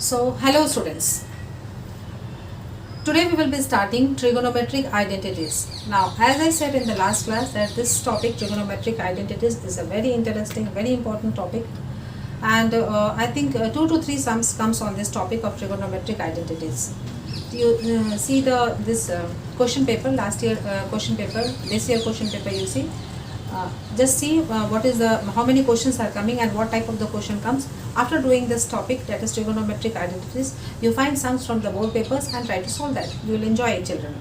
So, hello students. Today we will be starting trigonometric identities. Now, as I said in the last class that this topic trigonometric identities is a very interesting, very important topic, and I think 2 to 3 sums comes on this topic of trigonometric identities. You see this question paper, last year question paper, this year question paper. You see, just see what is the how many questions are coming and what type of the question comes. After doing this topic, that is trigonometric identities, you find sums from the board papers and try to solve that. You will enjoy it, children.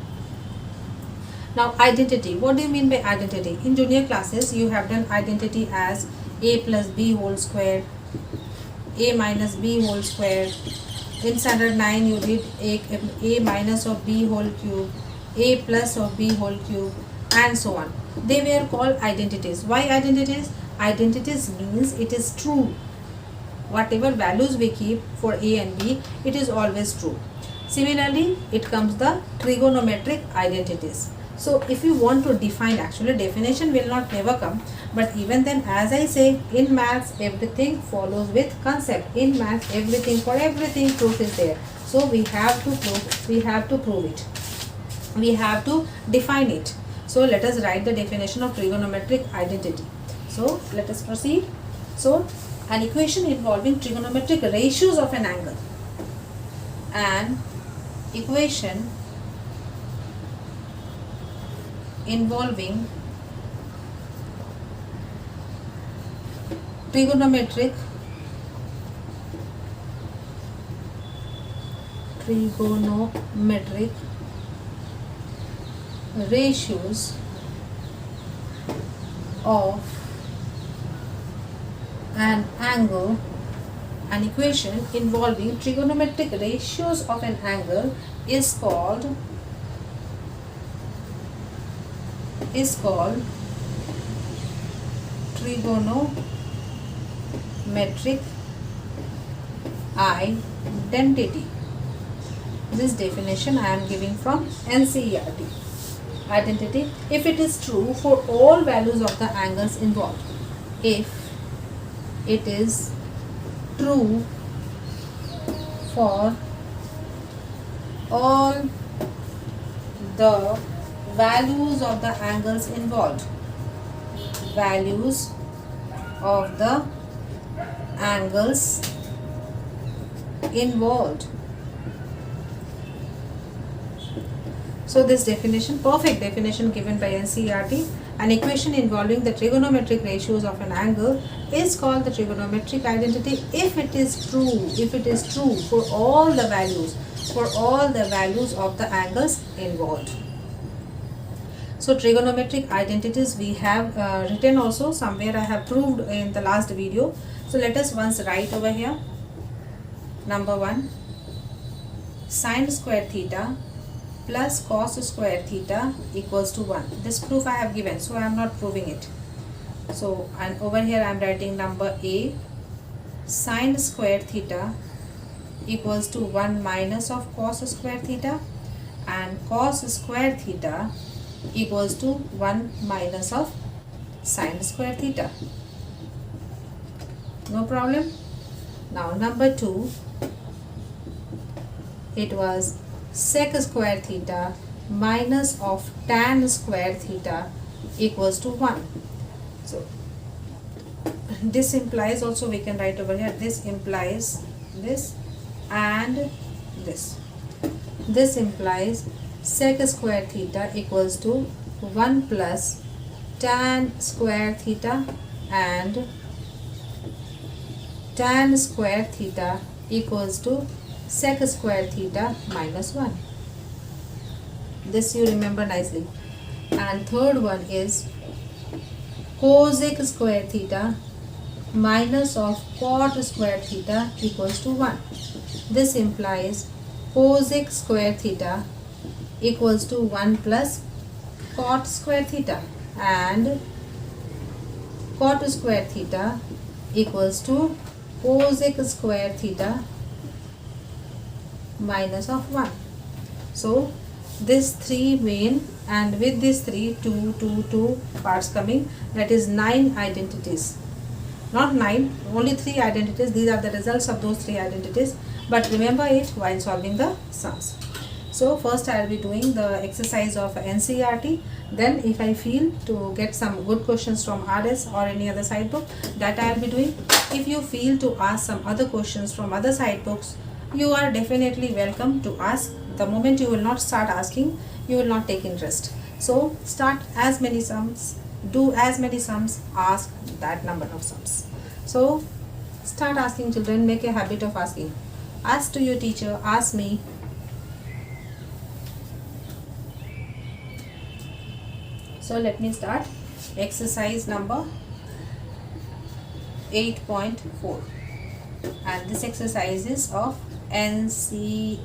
Now, identity. What do you mean by identity? In junior classes, you have done identity as a plus b whole square, a minus b whole square. In standard 9, you did a minus of b whole cube, a plus of b whole cube, and so on. They were called identities. Why identities? Identities means it is true. Whatever values we keep for a and b, it is always true. Similarly, it comes the trigonometric identities. So if you want to define, actually definition will not never come, but even then, as I say, in maths everything follows with concept. In maths everything, for everything proof is there. So we have to prove it. We have to define it. So let us write the definition of trigonometric identity. So let us proceed. So an equation involving trigonometric ratios of an angle. An equation involving trigonometric ratios of an angle. An equation involving trigonometric ratios of an angle is called trigonometric identity. This definition I am giving from NCERT. Identity, if it is true for all values of the angles involved. If it is true for all the values of the angles involved. Values of the angles involved. So this definition, perfect definition given by NCERT, an equation involving the trigonometric ratios of an angle is called the trigonometric identity if it is true for all the values of the angles involved. So trigonometric identities we have written also somewhere. I have proved in the last video. So let us once write over here. Number 1, sine square theta plus cos square theta equals to 1. This proof I have given, so I am not proving it. So, and over here I am writing number A, sine square theta equals to 1 minus of cos square theta, and cos square theta equals to 1 minus of sine square theta. No problem. Now number 2, it was sec square theta minus of tan square theta equals to 1. So this implies, also we can write over here, this implies this and this. This implies sec square theta equals to 1 plus tan square theta, and tan square theta equals to sec square theta minus 1. This you remember nicely. And third one is cosec square theta minus of cot square theta equals to 1. This implies cosec square theta equals to 1 plus cot square theta, and cot square theta equals to cosec square theta minus of 1. So this 3 main, and with this 3 2 parts coming, that is 9 identities. not 9, only 3 identities. These are the results of those 3 identities, but remember it while solving the sums. So first I will be doing the exercise of NCERT. Then if I feel to get some good questions from RS or any other side book, that I will be doing. If you feel to ask some other questions from other side books, you are definitely welcome to ask. The moment you will not start asking, you will not take interest. So start as many sums, do as many sums, ask that number of sums. So start asking, children, make a habit of asking. Ask to your teacher, ask me. So let me start exercise number 8.4, and this exercise is of NCERT.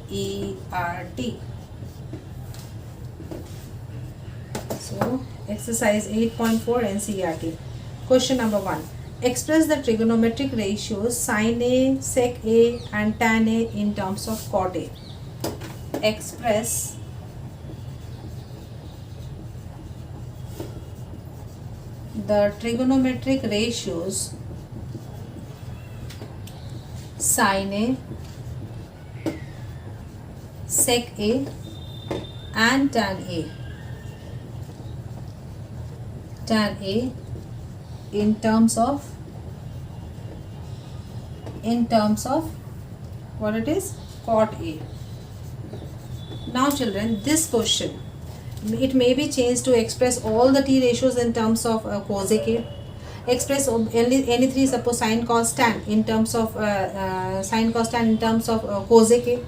So exercise 8.4 NCERT. Question number 1. Express the trigonometric ratios sin A, sec A and tan A in terms of cot A. Express the trigonometric ratios sin A, sec A and tan A in terms of what it is, cot A. Now children, this question, it may be changed to express all the t ratios in terms of cosec A. Express any three, suppose sin cos tan in terms of cosec A.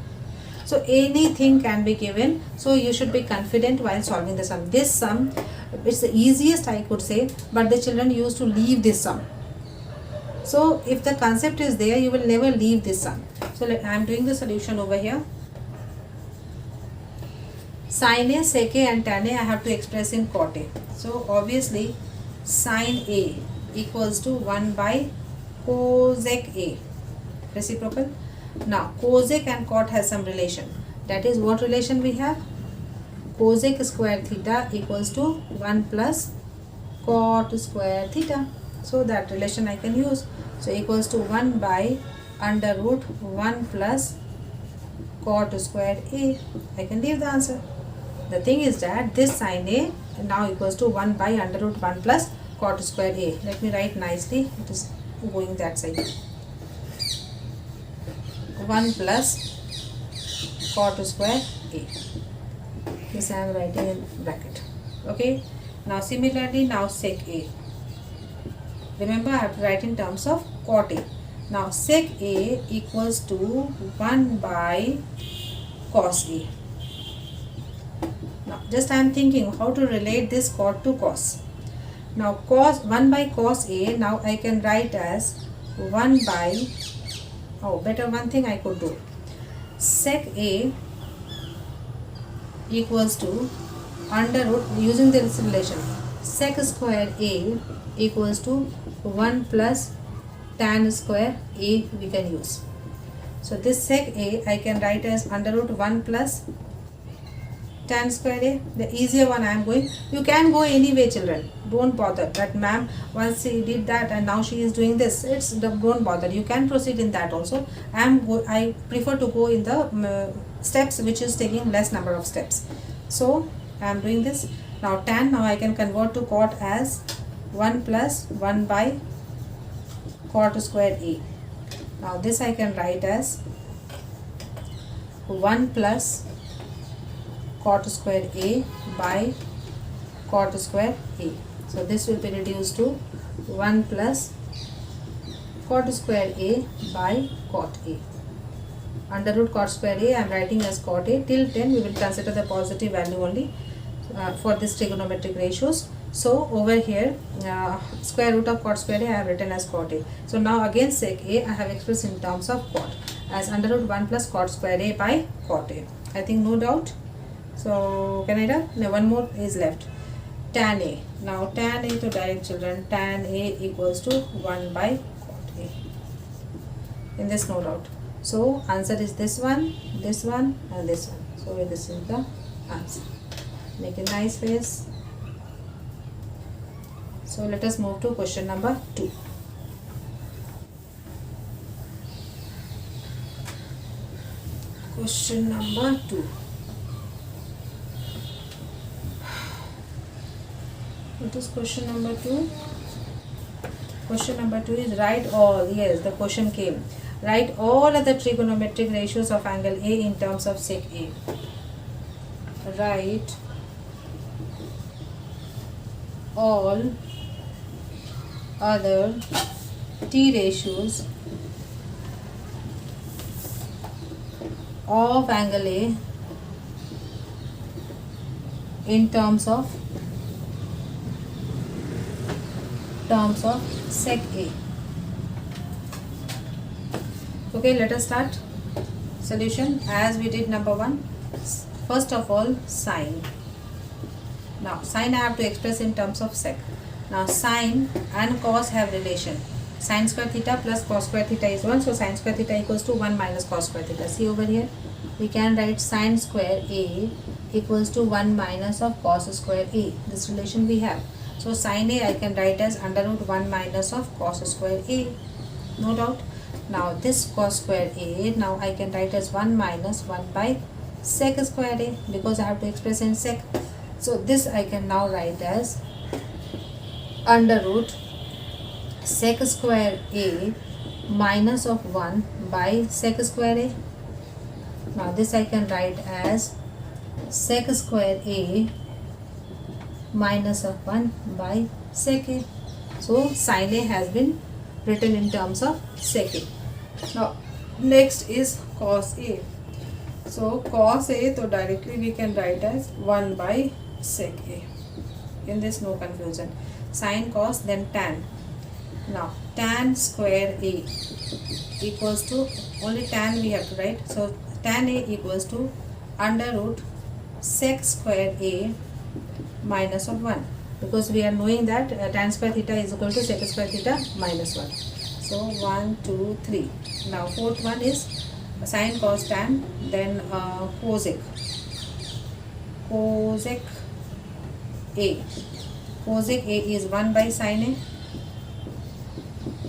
So anything can be given. So you should be confident while solving the sum. This sum, it's the easiest I could say, but the children used to leave this sum. So if the concept is there, you will never leave this sum. So I am doing the solution over here. Sin A, sec A and tan A I have to express in cot A. So obviously sin A equals to 1 by cosec A, reciprocal. Now cosec and cot has some relation. That is, what relation we have? Cosec square theta equals to 1 plus cot square theta. So that relation I can use. So equals to 1 by under root 1 plus cot square A. I can leave the answer. The thing is that this sin A now equals to 1 by under root 1 plus cot square A. Let me write nicely. It is going that side. 1 plus cot square A. This I am writing in bracket. Okay. Now similarly, now sec A. Remember, I have to write in terms of cot A. Now sec A equals to 1 by cos A. Now just I am thinking how to relate this cot to cos. Now cos 1 by cos A, now I can write as 1 by, better one thing I could do. Sec A equals to under root, using this relation, sec square A equals to 1 plus tan square A we can use. So this sec A I can write as under root 1 plus tan square A. The easier one I am going. You can go anyway, children. Don't bother. That ma'am once she did that and now she is doing this. Don't bother. You can proceed in that also. I prefer to go in the steps which is taking less number of steps. So I am doing this. Now tan, now I can convert to cot as 1 plus 1 by cot square A. Now this I can write as 1 plus cot square A by cot square A. So this will be reduced to 1 plus cot square A by cot A. Under root cot square A I am writing as cot A. Till 10 we will consider the positive value only for this trigonometric ratios. So over here square root of cot square A I have written as cot A. So now again sec A I have expressed in terms of cot as under root 1 plus cot square A by cot A. I think no doubt. So can I do? No, one more is left. Tan A. Now tan A to direct, children. Tan A equals to 1 by cot A. In this no doubt. So answer is this one and this one. So this is the answer. Make a nice face. So let us move to question number 2. Question number 2. What is question number 2? Question number 2 is write all. Yes, the question came. Write all of the trigonometric ratios of angle A in terms of sec A. Write all other T ratios of angle A in terms of sec A. Okay, let us start solution as we did number 1. First of all, sine. Now sine I have to express in terms of sec. Now sine and cos have relation. Sine square theta plus cos square theta is 1. So sine square theta equals to 1 minus cos square theta. See over here, we can write sine square A equals to 1 minus of cos square A. This relation we have. So sine A I can write as under root 1 minus of cos square A. No doubt. Now this cos square A, now I can write as 1 minus 1 by sec square A, because I have to express in sec. So this I can now write as under root sec square A minus of 1 by sec square A. Now this I can write as sec square A minus of 1 by sec A. So sin A has been written in terms of sec A. Now next is cos A. So cos A, so directly we can write as 1 by sec A. In this no confusion. Sin, cos, then tan. Now tan square A equals to, only tan we have to write. So tan A equals to under root sec square A minus of 1, because we are knowing that tan square theta is equal to sec square theta minus 1. So 1, 2, 3. Now fourth one is sin, cos, tan, then cosec A. Cosec A is 1 by sin A.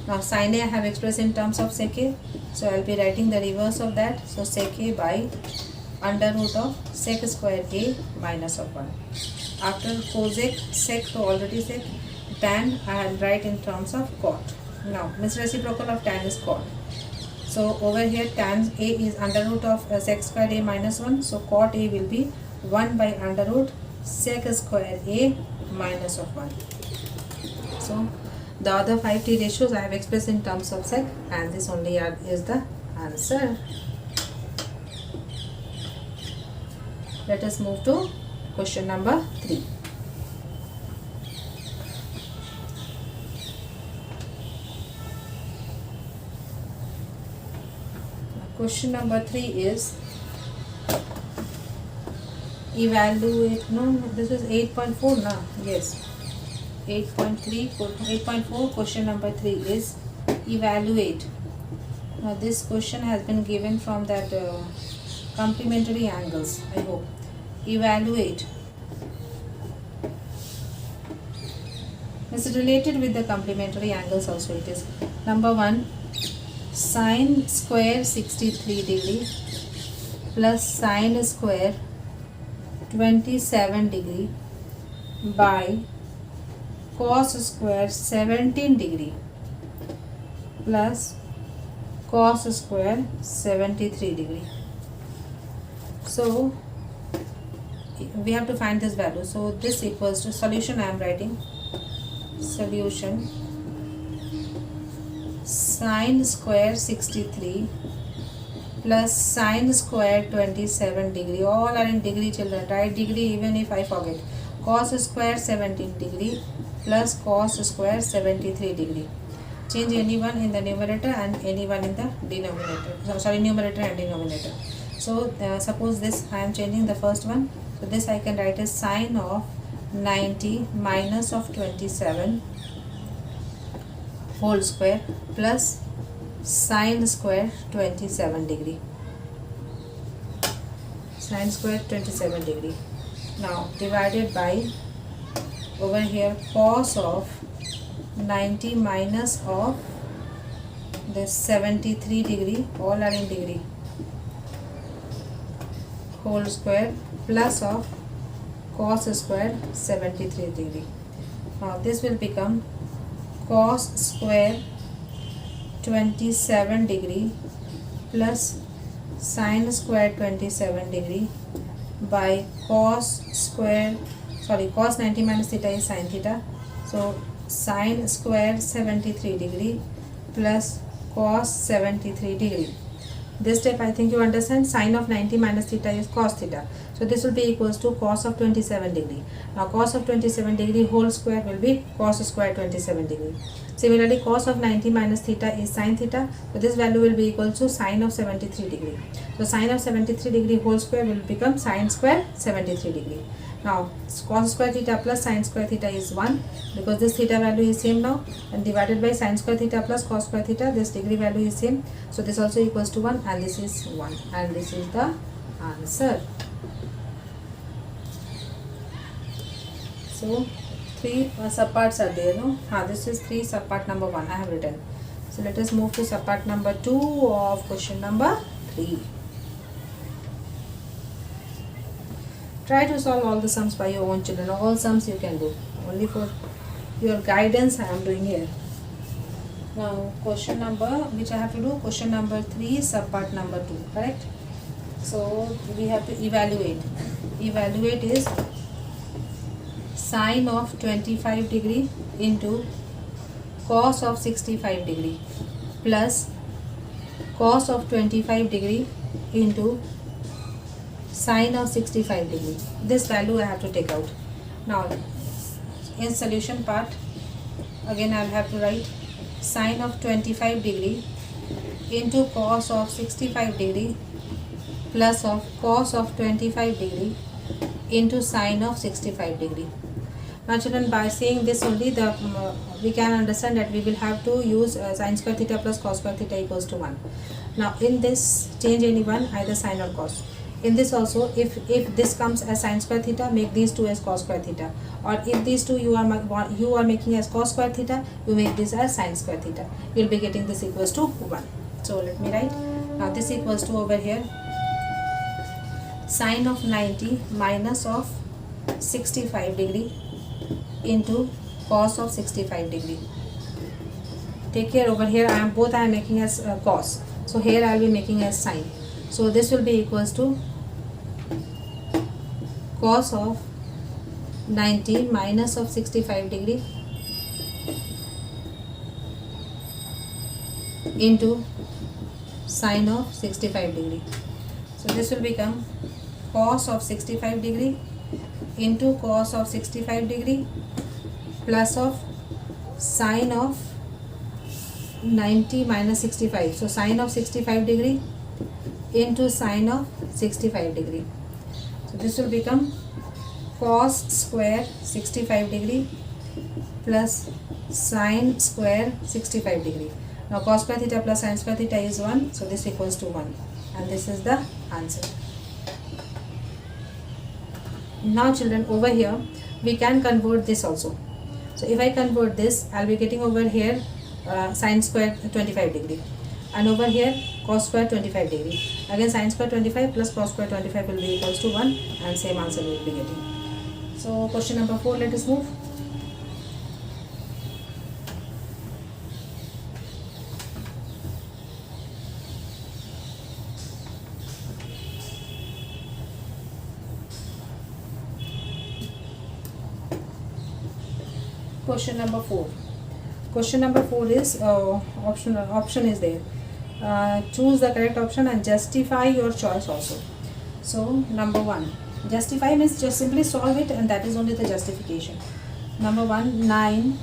Now sin A I have expressed in terms of sec A, so I will be writing the reverse of that. So sec A by under root of sec square A minus of 1. After cosec, sec, so already sec, tan I will write in terms of cot. Now this reciprocal of tan is cot. So over here tan A is under root of sec square A minus 1. So cot A will be 1 by under root sec square A minus of 1. So the other 5 T ratios I have expressed in terms of sec, and this only is the answer. Let us move to question number 3. Question number 3 is evaluate, no, this is 8.4 now, yes, 8.4. Question number 3 is evaluate. Now this question has been given from that complementary angles, I hope. Evaluate is related with the complementary angles also. It is number 1, sine square 63 degree plus sine square 27 degree by cos square 17 degree plus cos square 73 degree. So we have to find this value. So this equals to solution. I am writing solution sine square 63 plus sine square 27 degree. All are in degree, children. Write degree even if I forget. Cos square 17 degree plus cos square 73 degree. Change any one in the numerator and any one in the denominator. Sorry, numerator and denominator. So suppose this I am changing the first one. So this I can write as sine of 90 minus of 27 whole square plus sine square 27 degree. Sine square 27 degree. Now divided by over here cos of 90 minus of this 73 degree. All are in degree. whole square plus of cos square 73 degree. Now this will become cos square 27 degree plus sin square 27 degree by cos 90 minus theta is sin theta, so sin square 73 degree plus cos 73 degree. This step I think you understand. Sin of 90 minus theta is cos theta, so this will be equals to cos of 27 degree. Now cos of 27 degree whole square will be cos square 27 degree. Similarly, cos of 90 minus theta is sin theta, so this value will be equal to sin of 73 degree. So sin of 73 degree whole square will become sin square 73 degree. Now cos square theta plus sin square theta is 1, because this theta value is same now, and divided by sin square theta plus cos square theta, this degree value is same, so this also equals to 1, and this is 1, and this is the answer. So 3 subparts are there, no? This is 3 subpart number 1 I have written. So let us move to subpart number 2 of question number 3. Try to solve all the sums by your own children. All sums you can do. Only for your guidance I am doing here. Now question number which I have to do, question number 3 subpart number 2, correct? So we have to evaluate. Evaluate is sin of 25 degree into cos of 65 degree plus cos of 25 degree into sin of 65 degree. This value I have to take out. Now in solution part, again I will have to write sin of 25 degree into cos of 65 degree plus of cos of 25 degree into sin of 65 degree. Now children, by seeing this only, we can understand that we will have to use sin square theta plus cos square theta equals to 1. Now in this, change any one, either sin or cos. In this also, if this comes as sin square theta, make these two as cos square theta, or if these two you are making as cos square theta, you make this as sin square theta. You will be getting this equals to 1. So let me write. Now this equals to, over here, sin of 90 minus of 65 degree into cos of 65 degree. Take care, over here I am making as cos, so here I will be making as sin. So this will be equals to cos of 90 minus of 65 degree into sin of 65 degree. So this will become cos of 65 degree into cos of 65 degree plus of sin of 90 minus 65. So sin of 65 degree into sin of 65 degree. So this will become cos square 65 degree plus sin square 65 degree. Now cos square theta plus sin square theta is 1, so this equals to 1, and this is the answer. Now children, over here we can convert this also. So if I convert this, I will be getting over here sin square 25 degree, and over here cos square 25 degree. Again sin square 25 plus cos square 25 will be equals to 1, and same answer we will be getting. So question number 4, let us move. Question number 4. Question number 4 is option is there. Choose the correct option and justify your choice also. So number 1, justify means just simply solve it, and that is only the justification. Number 1, 9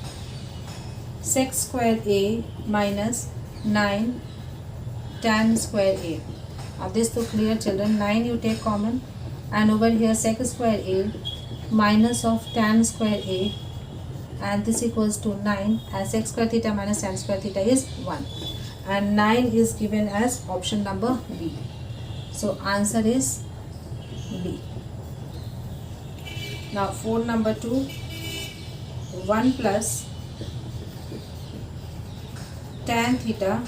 sec square a minus 9 tan square a. Now this to clear children, 9 you take common, and over here sec square a minus of tan square a, and this equals to 9, as sec square theta minus tan square theta is 1, and 9 is given as option number B. So answer is B. Now 4 number 2, 1 plus tan theta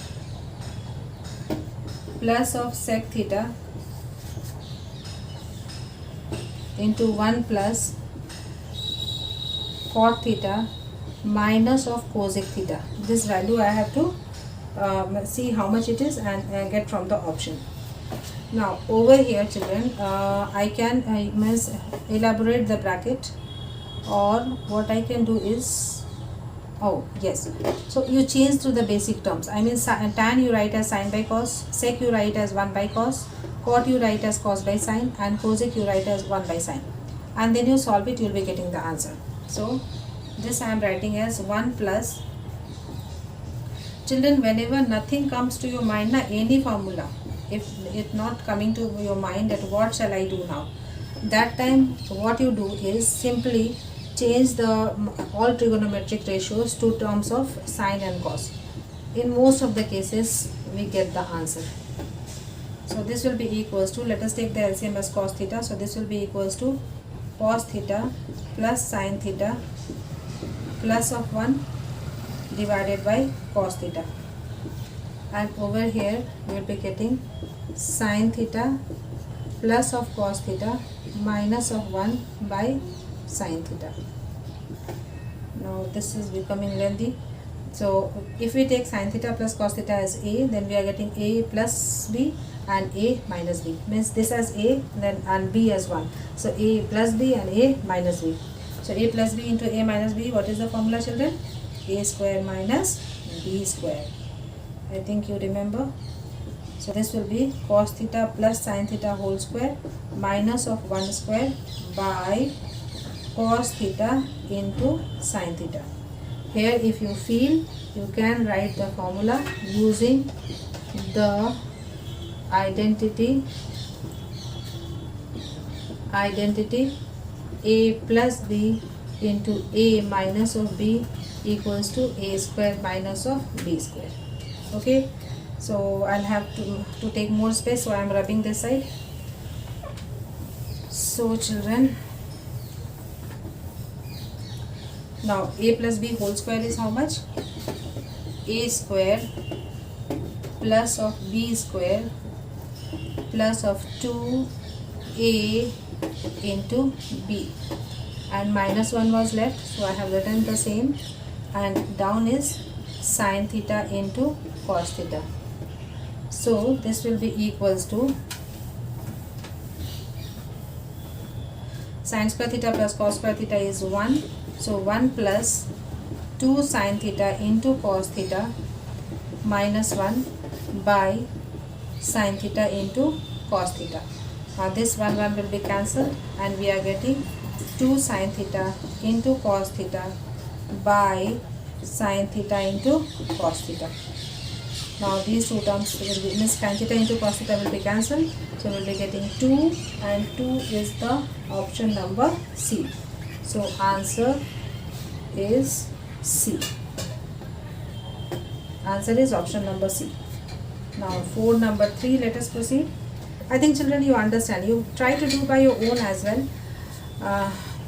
plus of sec theta into 1 plus cot theta minus of cosec theta. This value I have to see how much it is and get from the option. Now over here children, I can elaborate the bracket, or what I can do is, oh yes, so you change to the basic terms. I mean tan you write as sin by cos, sec you write as 1 by cos, cot you write as cos by sin, and cosec you write as 1 by sin, and then you solve it, you will be getting the answer. So this I am writing as 1 plus, children, whenever nothing comes to your mind, any formula, if it not coming to your mind that what shall I do now, that time what you do is simply change the all trigonometric ratios to terms of sine and cos. In most of the cases we get the answer. So this will be equals to, let us take the LCM as cos theta, so this will be equals to cos theta plus sin theta plus of 1 divided by cos theta, and over here we will be getting sin theta plus of cos theta minus of 1 by sin theta. Now this is becoming lengthy, so if we take sin theta plus cos theta as a, then we are getting a plus b and a minus b, means this as a then and b as 1, so a plus b and a minus b. So a plus b into a minus b, what is the formula children? A square minus b square. I think you remember. So this will be cos theta plus sin theta whole square minus of 1 square by cos theta into sin theta. Here if you feel, you can write the formula using the identity a plus b into a minus of b equals to a square minus of b square. Okay, so I'll have to take more space, so I'm rubbing this side. So children, now a plus b whole square is how much? A square plus of b square plus of 2a into b, and minus 1 was left, so I have written the same, and down is sin theta into cos theta. So this will be equals to sin square theta plus cos square theta is 1, so 1 plus 2 sin theta into cos theta minus 1 by sin theta into cos theta. Now this 1 will be cancelled, and we are getting 2 sin theta into cos theta by sin theta into cos theta. Now these two terms will be, means sin theta into cos theta will be cancelled, so we will be getting 2, and 2 is the option number C. So answer is C. Answer is option number C. Now for number 3, let us proceed. I think children you understand, you try to do by your own as well.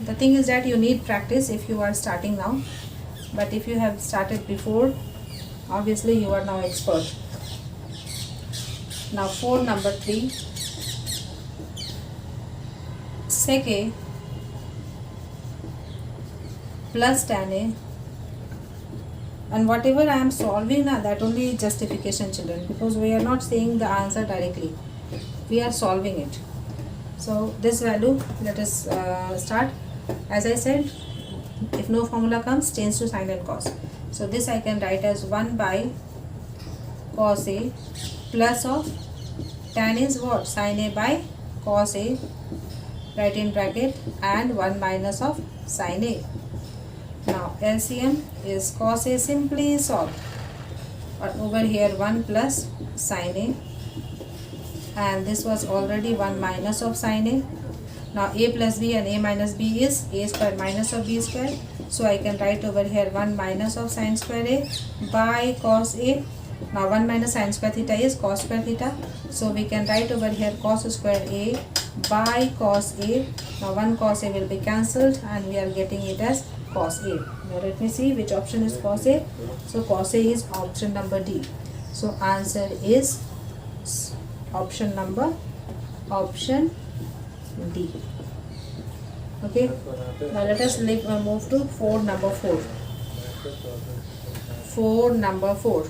The thing is that you need practice if you are starting now, but if you have started before, obviously you are now expert. Now for number 3, sec A plus tan A, and whatever I am solving now, that only justification children, because we are not saying the answer directly, we are solving it. So this value, let us start. As I said, if no formula comes, change to sin and cos. So this I can write as 1 by cos A plus of tan is what? Sin A by cos A, right in bracket, and 1 minus of sin A. Now LCM is cos A, simply solve. But over here 1 plus sin A, and this was already 1 minus of sin A. Now a plus b and a minus b is a square minus of b square. So I can write over here 1 minus of sin square A by cos A. Now 1 minus sin square theta is cos square theta. So we can write over here cos square A by cos A. Now 1 cos A will be cancelled, and we are getting it as cos A. Now let me see which option is cos A. So cos A is option number D. So answer is option D. Okay, now let us move to 4 number 4. 4 number 4.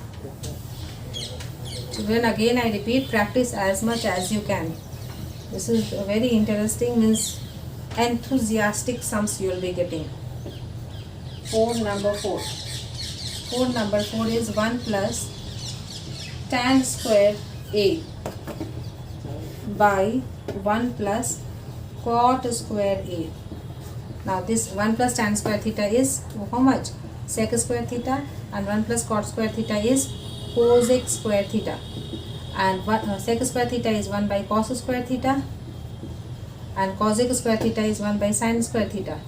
Children, again I repeat, practice as much as you can. This is a very interesting, means enthusiastic sums you will be getting. 4 number 4. 4 number 4 is 1 plus tan square A by 1 plus cot square A. Now this 1 plus tan square theta is how much? Sec square theta, and 1 plus cot square theta is cosec square theta, and sec square theta is 1 by cos square theta, and cosec square theta is 1 by sin square theta.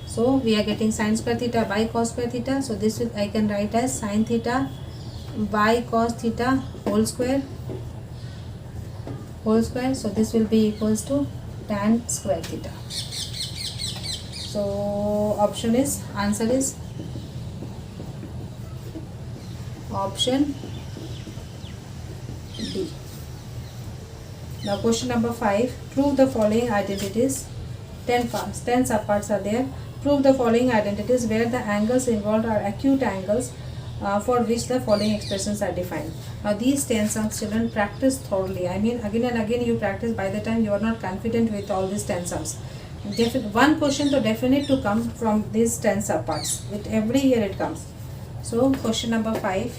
So we are getting sin square theta by cos square theta. So this I can write as sin theta by cos theta whole square. So this will be equals to tan square theta. So answer is option D. Now question number 5. Prove the following identities. 10 subparts are there. Prove the following identities where the angles involved are acute angles for which the following expressions are defined. Now these 10 sums, children, practice thoroughly. I mean, again and again you practice. By the time you are not confident with all these 10 sums. One question to definite to come from these 10 subparts. With every year it comes. So question number 5.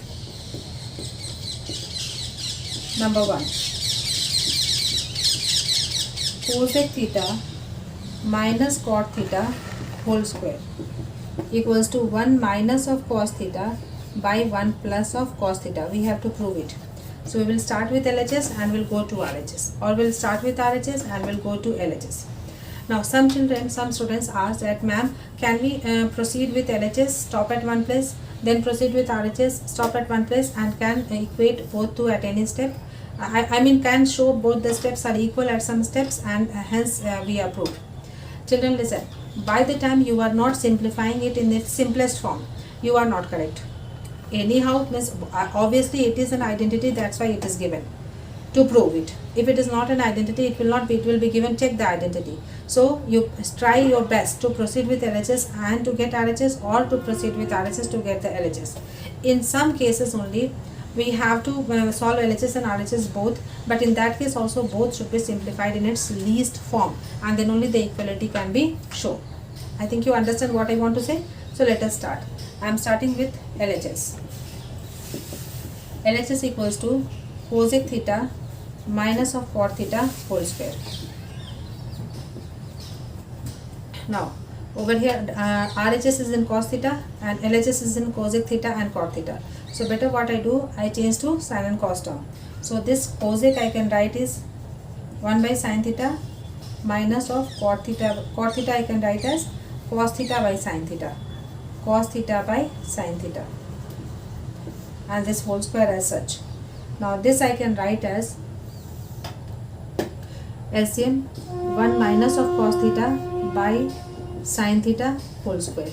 Number 1. Cosec theta minus cot theta whole square equals to 1 minus of cos theta by 1 plus of cos theta. We have to prove it. So we will start with LHS and we'll go to RHS, or we'll start with RHS and we'll go to LHS. Now some students ask that, ma'am, can we proceed with LHS, stop at one place, then proceed with RHS, stop at one place, and can equate both two at any step? I mean, can show both the steps are equal at some steps, and hence we are proved. Children, listen. By the time you are not simplifying it in its simplest form, you are not correct. Anyhow, means obviously it is an identity, that's why it is given to prove it. If it is not an identity, it will not be. It will be given, check the identity. So you try your best to proceed with LHS and to get RHS, or to proceed with RHS to get the LHS. In some cases only we have to solve LHS and RHS both, but in that case also both should be simplified in its least form, and then only the equality can be shown. I think you understand what I want to say. So let us start. I am starting with LHS. LHS equals to cosec theta minus of cot theta whole square. Now over here RHS is in cos theta and LHS is in cosec theta and cot theta. So better what I do, I change to sin and cos term. So this cosec I can write is 1 by sin theta minus of cot theta. Cot theta I can write as cos theta by sin theta. Cos theta by sin theta. And this whole square as such. Now this I can write as LCM 1 minus of cos theta by sin theta whole square.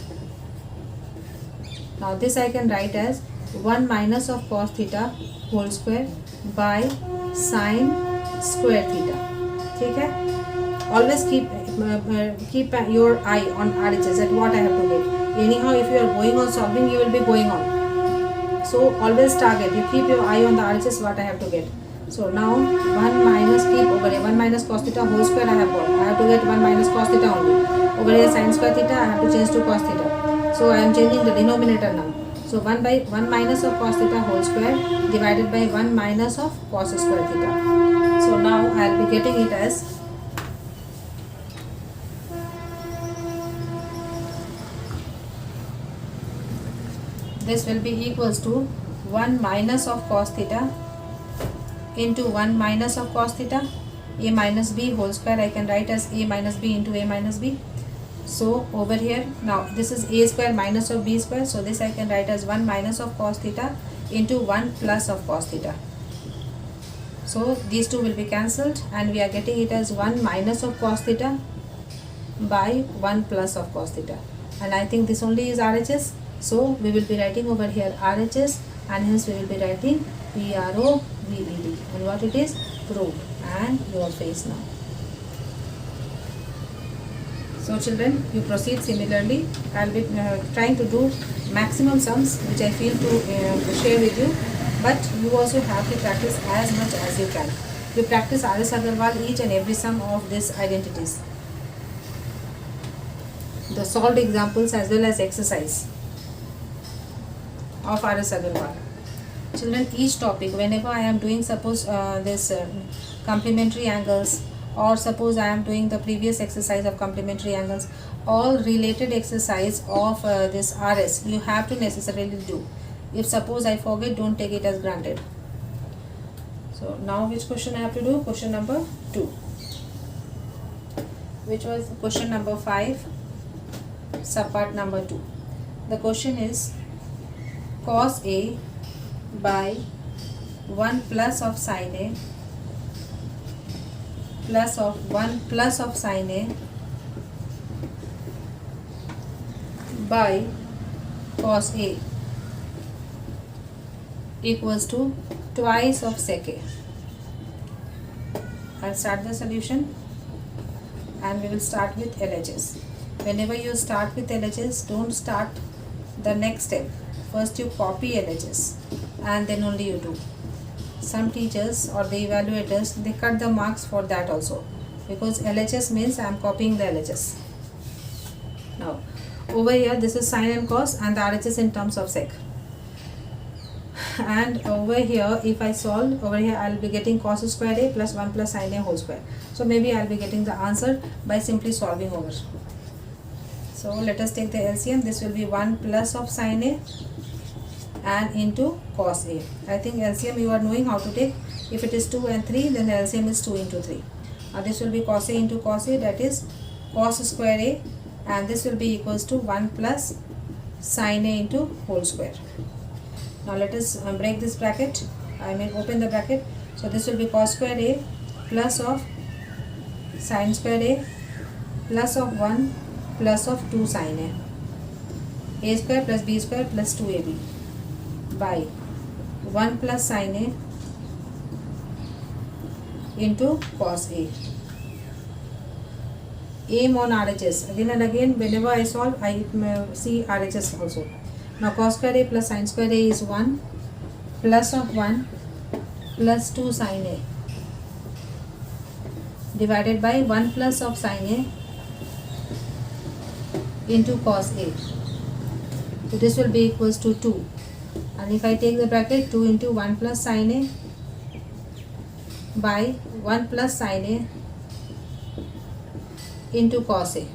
Now this I can write as 1 minus of cos theta whole square by sin square theta. Okay? Always keep your eye on RHS at what I have to get. Anyhow, if you are going on solving, you will be going on. So always target. You keep your eye on the RHS what I have to get. So now 1 minus, keep over here 1 minus cos theta whole square I have got. I have to get 1 minus cos theta only. Over here sin square theta I have to change to cos theta. So I am changing the denominator now. So 1 minus of cos theta whole square divided by 1 minus of cos square theta. So now I will be getting it as this will be equals to 1 minus of cos theta into 1 minus of cos theta, a minus b whole square I can write as a minus b into a minus b. So over here now this is a square minus of b square, so this I can write as 1 minus of cos theta into 1 plus of cos theta. So these two will be cancelled and we are getting it as 1 minus of cos theta by 1 plus of cos theta, and I think this only is RHS. So we will be writing over here RHS, and hence we will be writing PROVED, and what it is, proved, and your face now. So children, you proceed similarly. I'll be trying to do maximum sums which I feel to share with you, but you also have to practice as much as you can. You practice R.S. Agarwal each and every sum of these identities, the solved examples as well as exercise of R.S. Agarwal. Children, each topic, whenever I am doing, suppose this complementary angles, or suppose I am doing the previous exercise of complementary angles, all related exercise of this RS, you have to necessarily do. If suppose I forget, don't take it as granted. So now which question I have to do? Question number 2, which was question number 5, subpart number 2. The question is cos A by 1 plus of sin A plus of 1 plus of sin A by cos A equals to twice of sec A. I'll start the solution and we will start with LHS. Whenever you start with LHS, don't start the next step. First you copy LHS and then only you do. Some teachers or the evaluators, they cut the marks for that also, because LHS means I am copying the LHS. Now over here this is sin and cos and the RHS in terms of sec. And over here if I solve, over here I will be getting cos square A plus 1 plus sin A whole square. So maybe I will be getting the answer by simply solving over. So let us take the LCM. This will be 1 plus of sin A and into cos A. I think LCM you are knowing how to take. If it is 2 and 3, then the LCM is 2 into 3. Now this will be cos A into cos A, that is cos square A, and this will be equals to 1 plus sin A into whole square. Now let us break this bracket. I mean open the bracket. So this will be cos square A plus of sin square A plus of 1 plus of 2 sin A square plus B square plus 2AB by 1 plus sin A into cos A. Aim on RHS. Again and again whenever I solve, I see RHS also. Now cos square A plus sin square A is 1 plus of 1 plus 2 sin A divided by 1 plus of sin A into cos A. So this will be equals to 2. And if I take the bracket, 2 into 1 plus sin A by 1 plus sin A into cos A.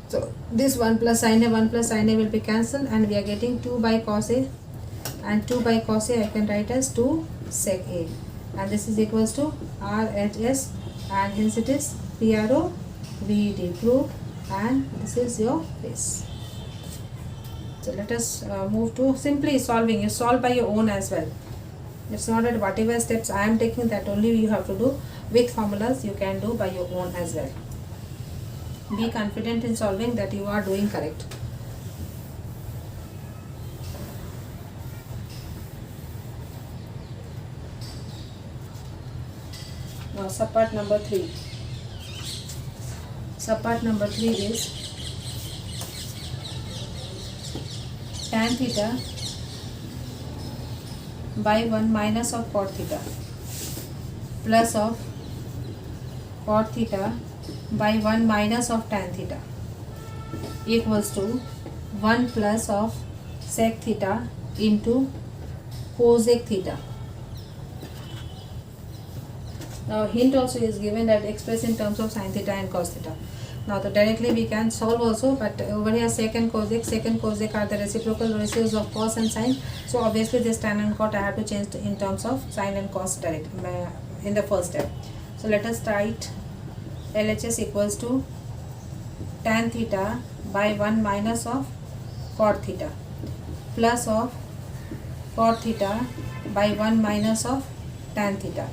So this 1 plus sin A will be cancelled and we are getting 2 by cos A, and 2 by cos A I can write as 2 sec A, and this is equals to RHS, and hence it is PRO VED proved, and this is your base. So let us move to simply solving. You solve by your own as well. It's not that whatever steps I am taking that only you have to do. With formulas you can do by your own as well. Be confident in solving that you are doing correct. Now subpart number 3. Subpart number 3 is tan theta by 1 minus of cot theta plus of cot theta by 1 minus of tan theta equals to 1 plus of sec theta into cosec theta. Now hint also is given that express in terms of sin theta and cos theta. Now directly we can solve also, but over here sec and cosec are the reciprocal ratios of cos and sin. So obviously this tan and cot I have to change in terms of sin and cos direct in the first step. So let us write LHS equals to tan theta by 1 minus of cot theta plus of cot theta by 1 minus of tan theta.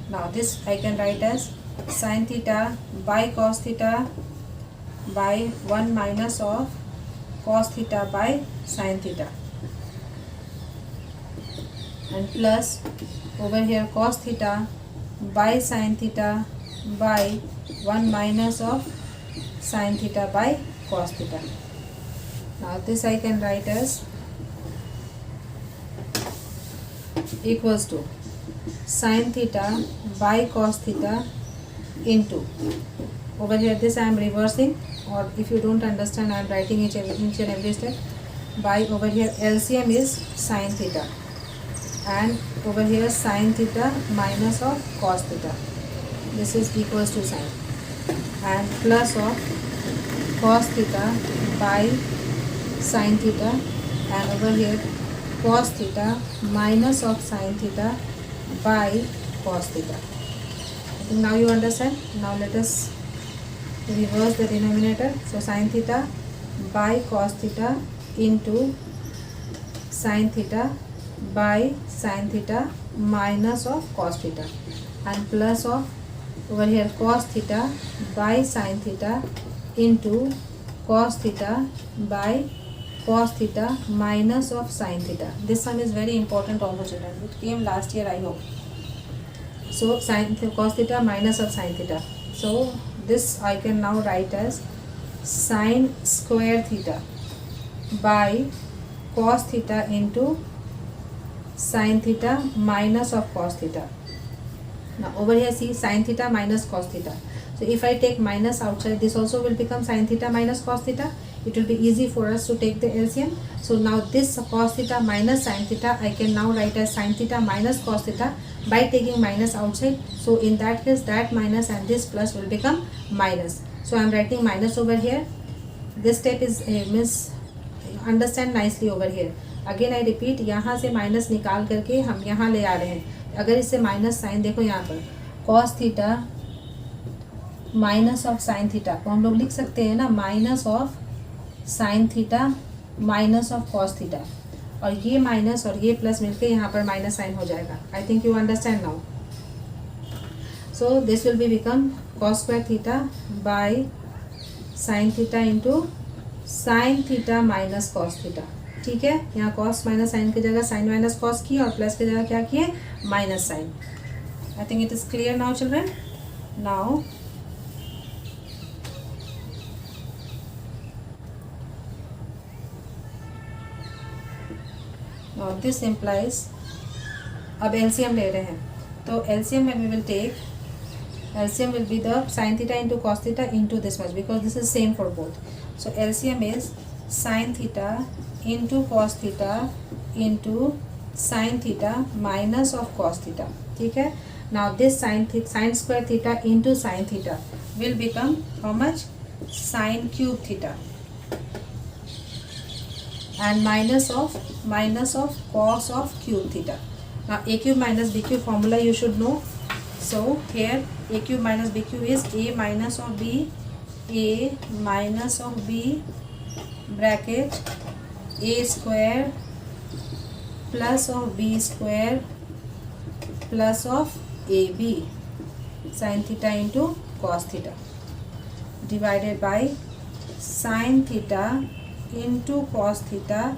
Now this I can write as sin theta by cos theta by 1 minus of cos theta by sin theta, and plus over here cos theta by sin theta by 1 minus of sin theta by cos theta. Now this I can write as equals to sin theta by cos theta into, over here this I am reversing, or if you don't understand I am writing each and every step, by over here LCM is sin theta, and over here sin theta minus of cos theta, this is equals to sin, and plus of cos theta by sin theta, and over here cos theta minus of sin theta by cos theta. I think now you understand. Now let us reverse the denominator. So sin theta by cos theta into sin theta by sin theta minus of cos theta, and plus of over here cos theta by sin theta into cos theta by cos theta minus of sin theta. This sum is very important also children. It came last year I hope. So sin cos theta minus of sin theta. So this I can now write as sin square theta by cos theta into sin theta minus of cos theta. Now over here see sin theta minus cos theta. So if I take minus outside, this also will become sin theta minus cos theta. It will be easy for us to take the LCM. So now this cos theta minus sin theta I can now write as sin theta minus cos theta by taking minus outside. So in that case that minus and this plus will become minus. So I am writing minus over here. This step is understand nicely over here. Again I repeat, यहाँ से minus निकाल करके हम यहाँ ले आ रहे हैं. अगर इससे माइनस साइन देखो यहाँ पर cos theta minus of sine theta को हम लोग लिख सकते हैं ना, minus of sine theta minus of cos theta, और ये माइनस और ये प्लस मिलके यहाँ पर माइनस साइन हो जाएगा. I think you understand now. So this will be become cos square theta by sine theta into sine theta minus cos theta. ठीक है, यहाँ कॉस माइनस साइन की जगह साइन माइनस कॉस की और प्लस की जगह क्या किए, minus sign. I think it is clear now children. Now this implies, अब एलसीएम ले रहे हैं तो एलसीएम में we will take, LCM will be the sin theta into cos theta into this much because this is same for both. So LCM is sin theta into cos theta into sin theta minus of cos theta. ठीक है. Now this sin square theta into sin theta will become how much, sin cube theta, and minus of cos of cube theta. Now a cube minus b cube formula you should know. So here a cube minus b cube is a minus of b, a minus of b bracket a square plus of b square plus of ab sin theta into cos theta divided by sin theta into cos theta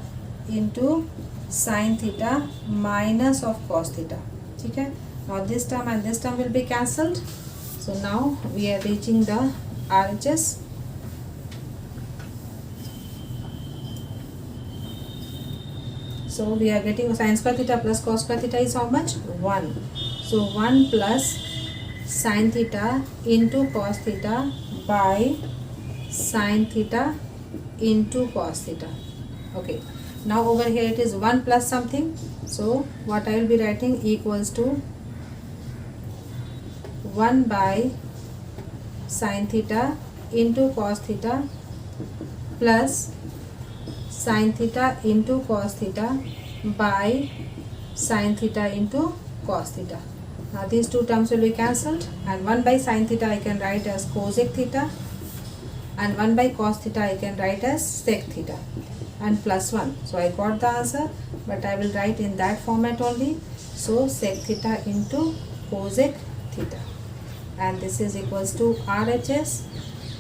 into sin theta minus of cos theta. ठीक है. Now this term and this term will be cancelled. So now we are reaching the RHS. So we are getting sin square theta plus cos square theta is how much, 1. So 1 plus sin theta into cos theta by sin theta into cos theta. Okay. Now over here it is 1 plus something. So what I will be writing equals to 1 by sin theta into cos theta plus sin theta into cos theta by sin theta into cos theta. Now these two terms will be cancelled, and 1 by sin theta I can write as cosec theta, and 1 by cos theta I can write as sec theta, and plus 1. So I got the answer, but I will write in that format only. So sec theta into cosec theta, and this is equals to RHS,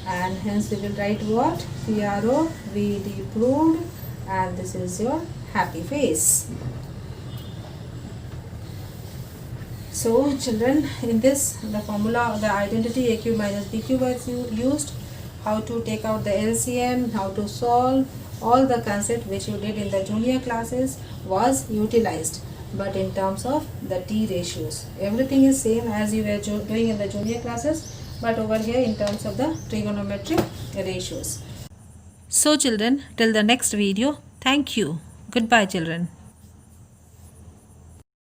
and hence we will write what, PRO VD proved, and this is your happy face. So children, in this the formula, the identity AQ minus BQ was used, how to take out the LCM, how to solve, all the concept which you did in the junior classes was utilized, but in terms of the T ratios everything is same as you were doing in the junior classes, but over here in terms of the trigonometric ratios. So children, till the next video, thank you. Goodbye children.